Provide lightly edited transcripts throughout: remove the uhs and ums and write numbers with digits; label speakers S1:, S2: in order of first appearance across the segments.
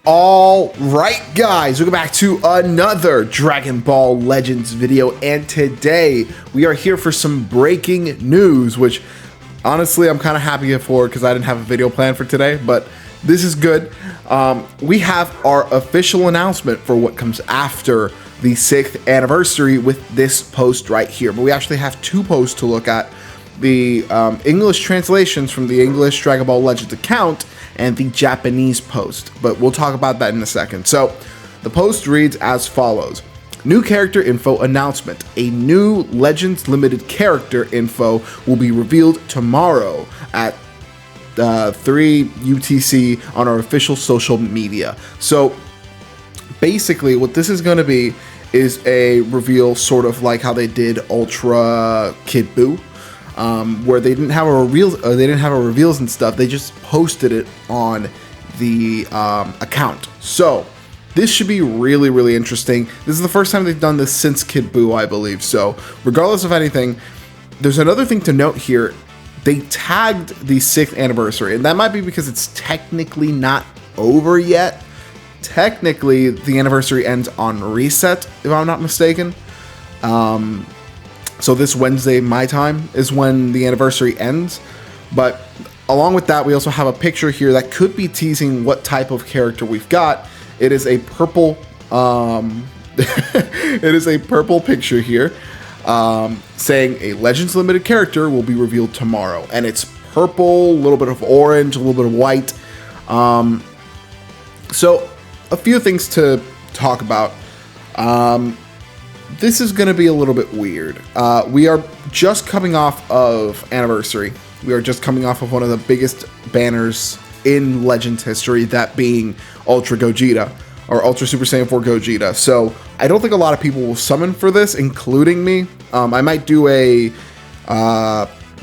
S1: All right, guys, welcome back to another Dragon Ball Legends video, and today we are here for some breaking news, which honestly I'm kind of happy for because I didn't have a video plan for today, but this is good. We have our official announcement for what comes after the 6th anniversary with this post right here, but we actually have two posts to look at. The English translations from the English Dragon Ball Legends account and the Japanese post, but we'll talk about that in a second. So the post reads as follows: new character info announcement. A new Legends limited character info will be revealed tomorrow at 3 UTC on our official social media. So basically what this is going to be is a reveal, sort of like how they did Ultra Kid Buu. Where they didn't have a reveals and stuff. They just posted it on the account. So this should be really interesting. This is the first time they've done this since Kid Buu, I believe. So regardless of anything, there's another thing to note here. They tagged the 6th anniversary, and that might be because it's technically not over yet. Technically, the anniversary ends on reset, if I'm not mistaken. So this Wednesday, my time, is when the anniversary ends. But along with that, we also have a picture here that could be teasing what type of character we've got. It is a purple, it is a purple picture here, saying a Legends Limited character will be revealed tomorrow. And it's purple, a little bit of orange, a little bit of white. So a few things to talk about. This is going to be a little bit weird. We are just coming off of anniversary. We are just coming off of one of the biggest banners in Legends history, that being Ultra Gogeta, or Ultra Super Saiyan 4 Gogeta. So I don't think a lot of people will summon for this, including me. I might do a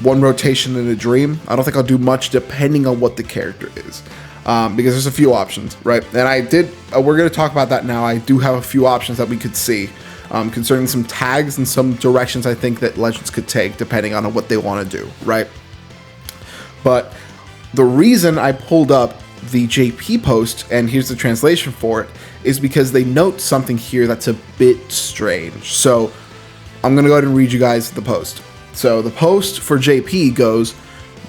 S1: one rotation in a dream. I don't think I'll do much depending on what the character is. Because there's a few options, right? And we're going to talk about that now. I do have a few options that we could see. Concerning some tags and some directions I think that Legends could take depending on what they want to do, right? But the reason I pulled up the JP post, and here's the translation for it, is because they note something here that's a bit strange. So I'm going to go ahead and read you guys the post. So the post for JP goes,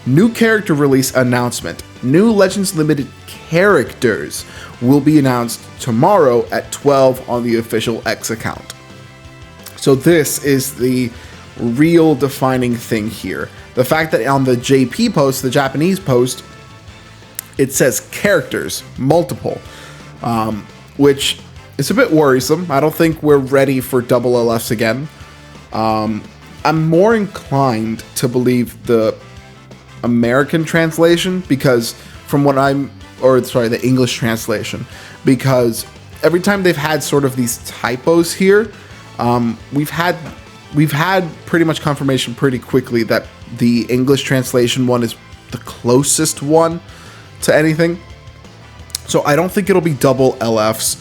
S1: new character release announcement. New Legends Limited characters will be announced tomorrow at 12 on the official X account. So this is the real defining thing here. The fact that on the JP post, the Japanese post, it says characters, multiple, which is a bit worrisome. I don't think we're ready for double LFs again. I'm more inclined to believe the American translation, because from what the English translation, because every time they've had sort of these typos here, we've had pretty much confirmation pretty quickly that the English translation one is the closest one to anything. So I don't think it'll be double LFs.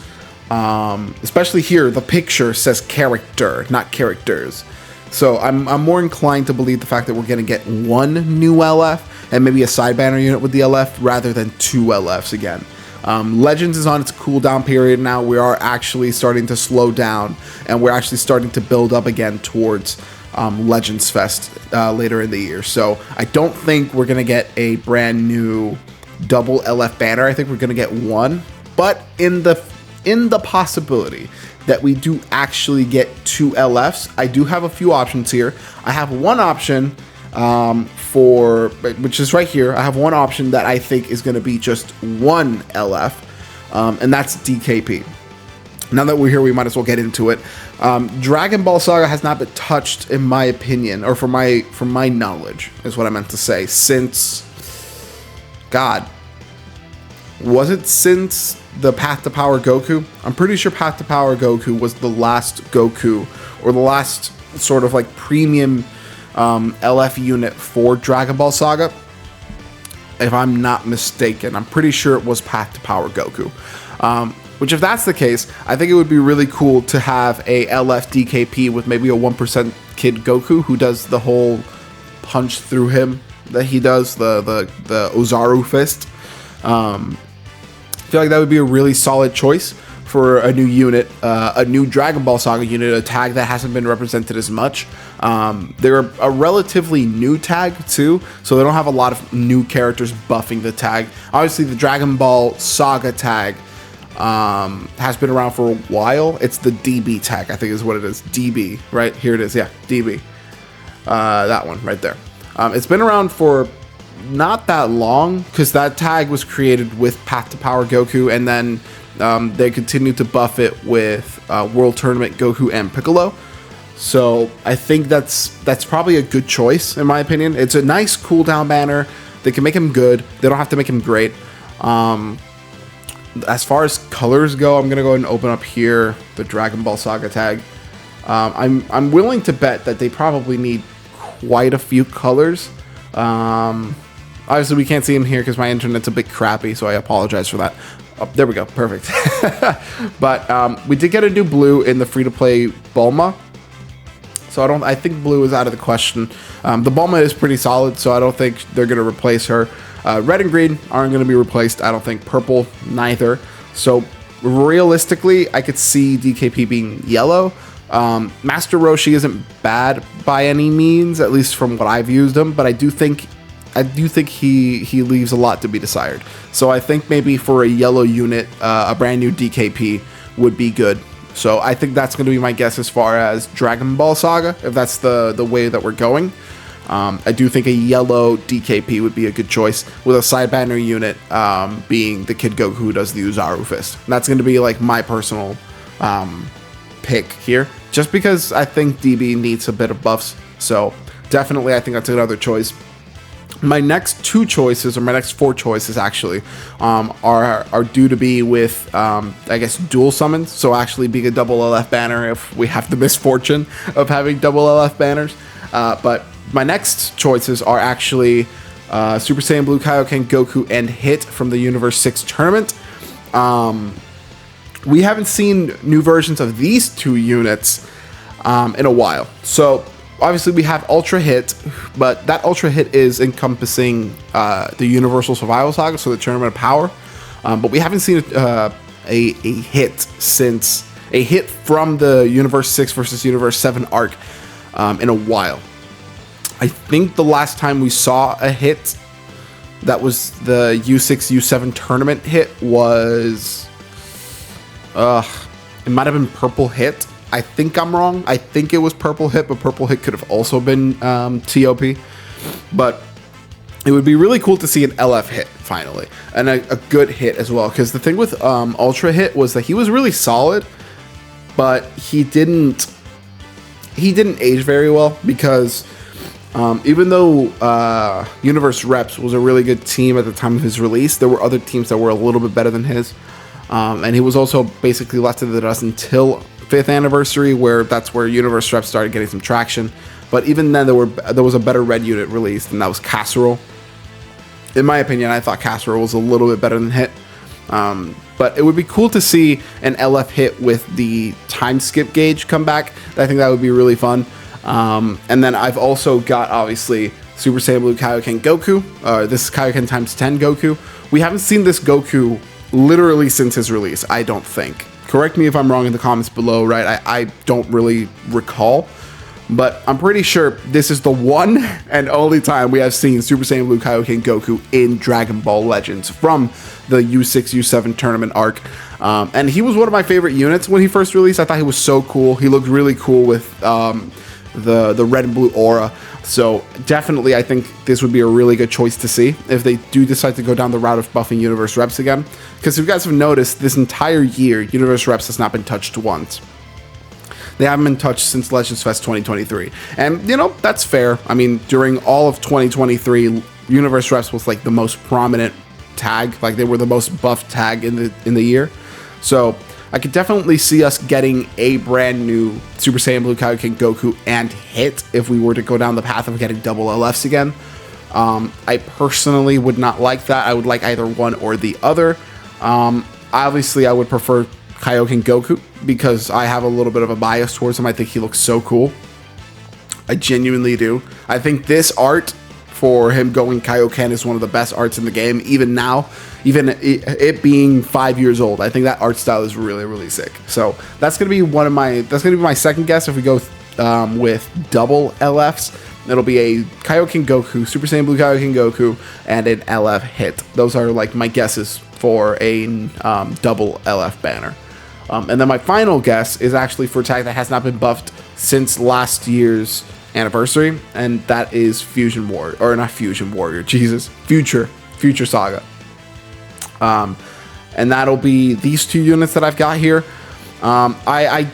S1: Especially here, the picture says character, not characters. So I'm more inclined to believe the fact that we're going to get one new LF and maybe a side banner unit with the LF rather than two LFs again. Legends is on its cooldown period now. We are actually starting to slow down, and we're actually starting to build up again towards Legends Fest later in the year. So I don't think we're going to get a brand new double LF banner. I think we're going to get one, but in the possibility that we do actually get two LFs, I do have a few options here. I have one option which is right here. I have one option that I think is going to be just one LF, and that's DKP. Now that we're here, we might as well get into it. Dragon Ball Saga has not been touched, in my opinion, or from my knowledge, is what I meant to say, since, God, was it since the Path to Power Goku? I'm pretty sure Path to Power Goku was the last Goku, or the last sort of like premium LF unit for Dragon Ball Saga, if I'm not mistaken. I'm pretty sure it was Path to Power Goku. Which, if that's the case, I think it would be really cool to have a LF DKP with maybe a 1% Kid Goku who does the whole punch through him that he does, the Ozaru fist. feel like that would be a really solid choice for a new unit, a new Dragon Ball Saga unit, a tag that hasn't been represented as much. They're a relatively new tag too, so they don't have a lot of new characters buffing the tag. Obviously, the Dragon Ball Saga tag has been around for a while. It's the DB tag, I think is what it is. DB, right? Here it is, yeah, DB. That one right there. It's been around for not that long, because that tag was created with Path to Power Goku, and then they continued to buff it with World Tournament Goku and Piccolo. So I think that's probably a good choice, in my opinion. It's a nice cooldown banner. They can make him good. They don't have to make him great. As far as colors go, I'm gonna go ahead and open up here the Dragon Ball Saga tag. I'm willing to bet that they probably need quite a few colors. Obviously we can't see him here because my internet's a bit crappy, so I apologize for that. Oh, there we go, perfect. But we did get a new blue in the free-to-play Bulma, so I think blue is out of the question. The Bulma is pretty solid, so I don't think they're gonna replace her. Red and green aren't going to be replaced. I don't think purple, neither. So realistically, I could see DKP being yellow. Master Roshi isn't bad by any means, at least from what I've used him, but I do think he leaves a lot to be desired. So I think maybe for a yellow unit, a brand new DKP would be good. So I think that's going to be my guess as far as Dragon Ball Saga, if that's the way that we're going. I do think a yellow DKP would be a good choice, with a side banner unit being the Kid Goku who does the Uzaru Fist. And that's going to be like my personal pick here, just because I think DB needs a bit of buffs. So definitely I think that's another choice. My next two choices, or my next four choices actually, are due to be with, I guess, dual summons. So actually being a double LF banner if we have the misfortune of having double LF banners. But my next choices are actually Super Saiyan Blue Kaioken Goku and Hit from the Universe 6 tournament. We haven't seen new versions of these two units in a while. So obviously we have Ultra Hit, but that Ultra Hit is encompassing the Universal Survival Saga, so the Tournament of Power. But we haven't seen a hit since a hit from the Universe 6 versus Universe 7 arc in a while. I think the last time we saw a hit that was the U6 U7 tournament hit was it might have been Purple Hit. I think I'm wrong. I think it was Purple Hit, but Purple Hit could have also been TOP. But it would be really cool to see an LF hit finally, and a good hit as well, because the thing with Ultra Hit was that he was really solid, but he didn't age very well, because even though Universe Reps was a really good team at the time of his release, there were other teams that were a little bit better than his. And he was also basically left to the dust until 5th anniversary, where that's where Universe Reps started getting some traction. But even then, there was a better red unit released, and that was Casserole. In my opinion, I thought Casserole was a little bit better than Hit. But it would be cool to see an LF Hit with the time skip gauge come back. I think that would be really fun. And then I've also got, obviously, Super Saiyan Blue Kaioken Goku. This is Kaioken times 10 Goku. We haven't seen this Goku literally since his release, I don't think. Correct me if I'm wrong in the comments below, right? I don't really recall. But I'm pretty sure this is the one and only time we have seen Super Saiyan Blue Kaioken Goku in Dragon Ball Legends from the U6, U7 tournament arc. And he was one of my favorite units when he first released. I thought he was so cool. He looked really cool with the red and blue aura. So definitely I think this would be a really good choice to see if they do decide to go down the route of buffing Universe Reps again. Because if you guys have noticed, this entire year, Universe Reps has not been touched once. They haven't been touched since Legends Fest 2023. And, you know, that's fair. I mean, during all of 2023, Universe Reps was like the most prominent tag. Like, they were the most buffed tag in the year. So I could definitely see us getting a brand new Super Saiyan Blue Kaioken Goku and Hit if we were to go down the path of getting double LFs again. I personally would not like that. I would like either one or the other. Obviously, I would prefer Kaioken Goku because I have a little bit of a bias towards him. I think he looks so cool. I genuinely do. I think this art for him going Kaioken is one of the best arts in the game, even now, even it being 5 years old. I think that art style is really, really sick. So that's gonna be my second guess. If we go with double LFs, it'll be a Kaioken Goku, Super Saiyan Blue Kaioken Goku, and an LF hit. Those are like my guesses for a double LF banner. And then my final guess is actually for a tag that has not been buffed since last year's anniversary, and that is Fusion Warrior, or not Fusion Warrior, Jesus, Future Saga. And that'll be these two units that I've got here. I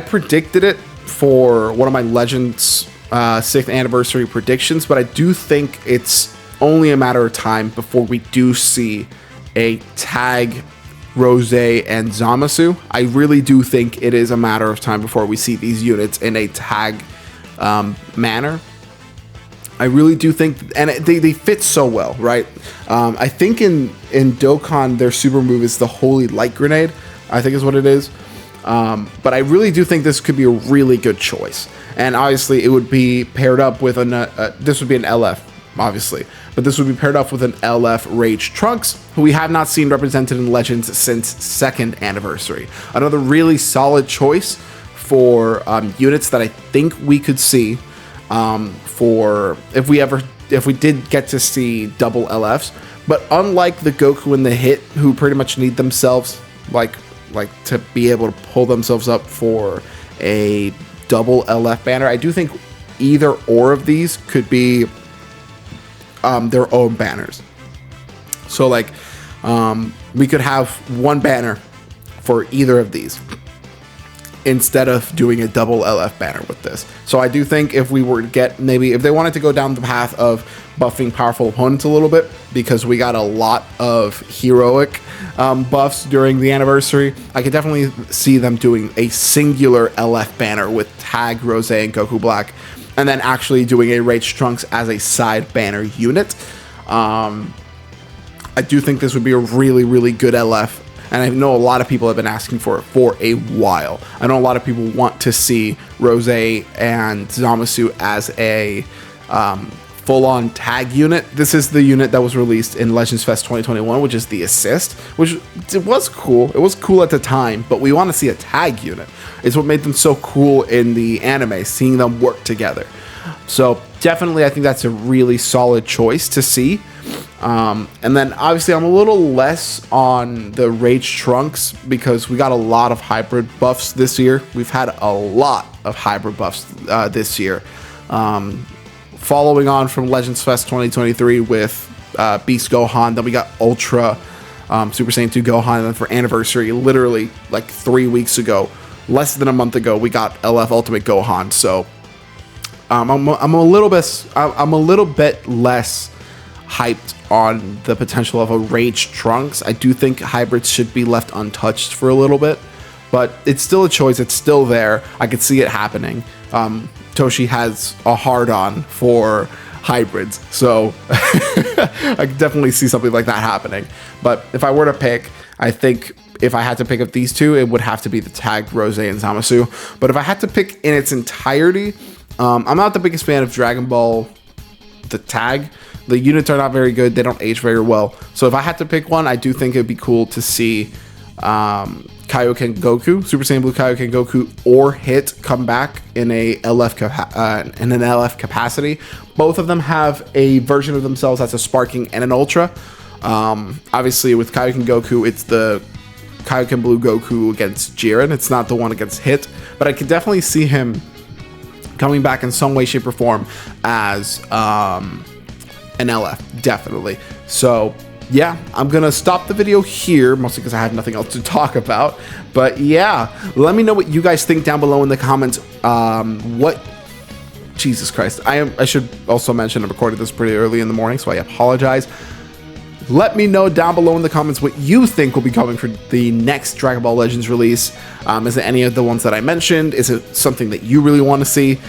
S1: predicted it for one of my Legends 6th anniversary predictions, but I do think it's only a matter of time before we do see a tag Rose and Zamasu. I really do think it is a matter of time before we see these units in a tag manner. I really do think, and they fit so well, right? I think in Dokkan, their super move is the Holy Light Grenade, I think is what it is. But I really do think this could be a really good choice. And obviously, it would be paired up with this would be an LF, obviously. But this would be paired up with an LF Rage Trunks, who we have not seen represented in Legends since 2nd anniversary. Another really solid choice for units that I think we could see for if we did get to see double LFs. But unlike the Goku and the Hit, who pretty much need themselves like to be able to pull themselves up for a double LF banner, I do think either or of these could be their own banners. So like we could have one banner for either of these instead of doing a double LF banner with this. So I do think if we were to get, maybe if they wanted to go down the path of buffing powerful opponents a little bit, because we got a lot of heroic buffs during the anniversary, I could definitely see them doing a singular LF banner with Tag, Rose, and Goku Black, and then actually doing a Rage Trunks as a side banner unit. I do think this would be a really, really good LF, and I know a lot of people have been asking for it for a while. I know a lot of people want to see Rose and Zamasu as a full-on tag unit. This is the unit that was released in Legends Fest 2021, which is the assist, which it was cool. It was cool at the time, but we want to see a tag unit. It's what made them so cool in the anime, seeing them work together. So definitely, I think that's a really solid choice to see. And then obviously I'm a little less on the Rage Trunks because we got a lot of hybrid buffs this year. We've had a lot of hybrid buffs this year. Following on from Legends Fest 2023 with Beast Gohan, then we got Ultra Super Saiyan 2 Gohan, and then for Anniversary, literally like 3 weeks ago, less than a month ago, we got LF Ultimate Gohan. So I'm a little bit less hyped on the potential of a Rage Trunks. I do think hybrids should be left untouched for a little bit, but it's still a choice. It's still there. I could see it happening. Toshi has a hard-on for hybrids, so I could definitely see something like that happening. But if I were to pick, I think if I had to pick up these two, it would have to be the Tag, Rose, and Zamasu. But if I had to pick in its entirety, I'm not the biggest fan of Dragon Ball, the Tag. The units are not very good. They don't age very well. So if I had to pick one, I do think it'd be cool to see Kaioken Goku, Super Saiyan Blue Kaioken Goku, or Hit come back in an LF capacity. Both of them have a version of themselves that's a Sparking and an Ultra. Obviously, with Kaioken Goku, it's the Kaioken Blue Goku against Jiren. It's not the one against Hit, but I could definitely see him coming back in some way, shape, or form as an LF, definitely. So yeah, I'm gonna stop the video here, mostly because I have nothing else to talk about. But yeah, let me know what you guys think down below in the comments. Jesus Christ, I should also mention I recorded this pretty early in the morning, so I apologize. Let me know down below in the comments what you think will be coming for the next Dragon Ball Legends release. Is it any of the ones that I mentioned? Is it something that you really want to see?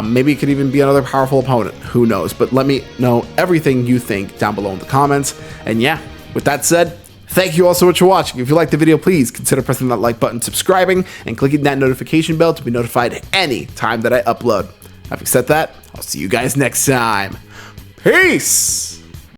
S1: Maybe it could even be another powerful opponent. Who knows? But let me know everything you think down below in the comments. And yeah, with that said, thank you all so much for watching. If you liked the video, please consider pressing that like button, subscribing, and clicking that notification bell to be notified any time that I upload. Having said that, I'll see you guys next time. Peace!